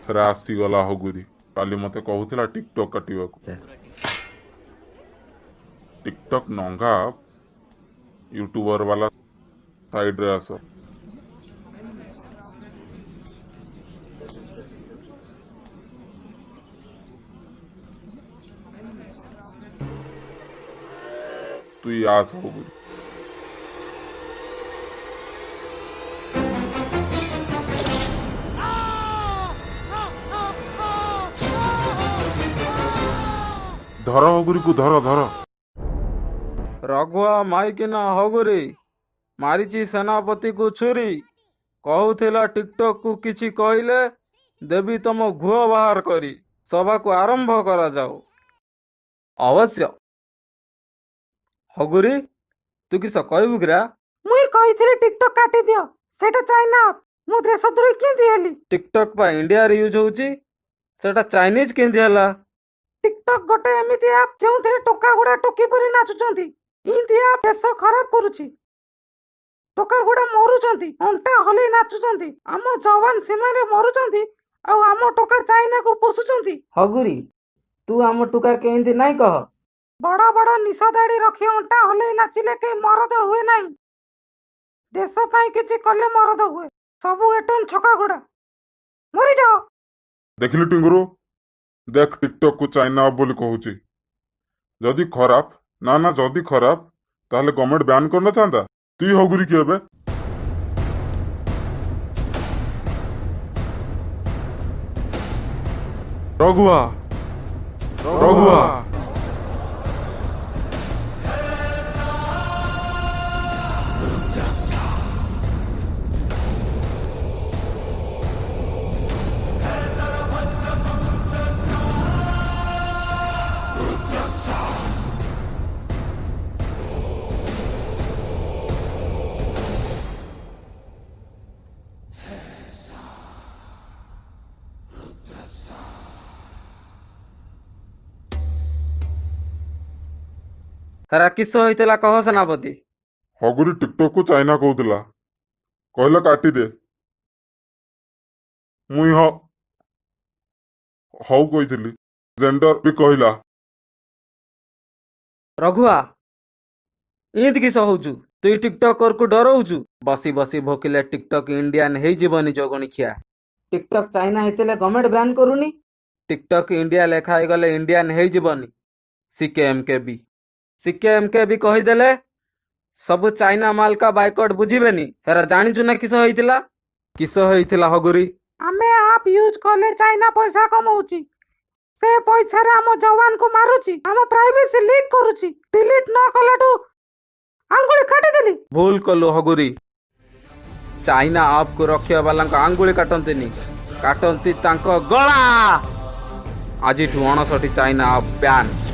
फेर आसीगला हगुरी काली मते कहूला TikTok काटिबाकू TikTok नंगा यूट्यूबर वाला साइड रे आस तू आस हगुरी धर हगुरी को धर धर रघुआ माइकिना हगुरी मारिची सेनापति को छुरी कहूला टिकटक को किछि कहले देवी तम घुଅ बाहर करी सभा को आरंभ करा जाओ। अवश्य हगुरी तू किस कहबू गिरा मुई कहिथिली टिकटक काटी दियो सेटा चाइना मु देशद्रोही केंदी हेली टिकटक पा इंडिया रे यूज होउची सेटा चाइनीज केंदी हला टिकटक गोटे एमिति ऐप जेउथिरे टोका गुडा टोकी परी नाचुचंती इंदी ऐप देश खराब करूची टोका गुडा मरुचंती अंटा हले नाचुचंती आम जवान सीमा रे मरुचंती आ आम टोका चाइना को पोसुचंती। हगुरी तू आम टुका केंदी नाही कह बड़ा बड़ा निशा दाड़ी रखी अंटा हले नाचिले के मरद हुए नाही देश पाई किछि कले मरद हुए सबु एटन छका गुडा मरि जाओ। देखिली टिंगुरु देख टिकटक को चाइना बोली कहूची जदि खराब ना ना जदि खराब ताहले गवर्नमेंट बैन करना था तु हगुरी कि एबे रघुआ रघुआ तारा किस होइतला कह सेनापति हगुरी टिकटक को चाइना कहूला कहला काटी दे मुई हऊ कही जेंडर भी कहला रघुआ इंत किस होउचु तु टिकटकर को डरौचु बसी बसी भोकिले टिकटक इंडियन हेई जीवनी जोगणी खिया टिकटक चाइना हेतले गवर्नमेंट बैन करूनी टिकटक इंडिया लेखा हो गले इंडियन हेई जीवनी सीके भी कहीदेले सबु चाइना माल का बाइकआउट बुझीबेनी हेरा जानिचु ना किस होइतिला हगुरी आमे आप यूज कले चाइना पैसा कमाउची से पैसा रे हम जवान को मारुची हम प्राइवेसी लीक करूची डिलीट न कलेटू आंगुली काटी देली भूल कलु हगुरी चाइना आपको रखिया वाला आंगुली काटंती तांको गला आज 59 चाइना आप बैन।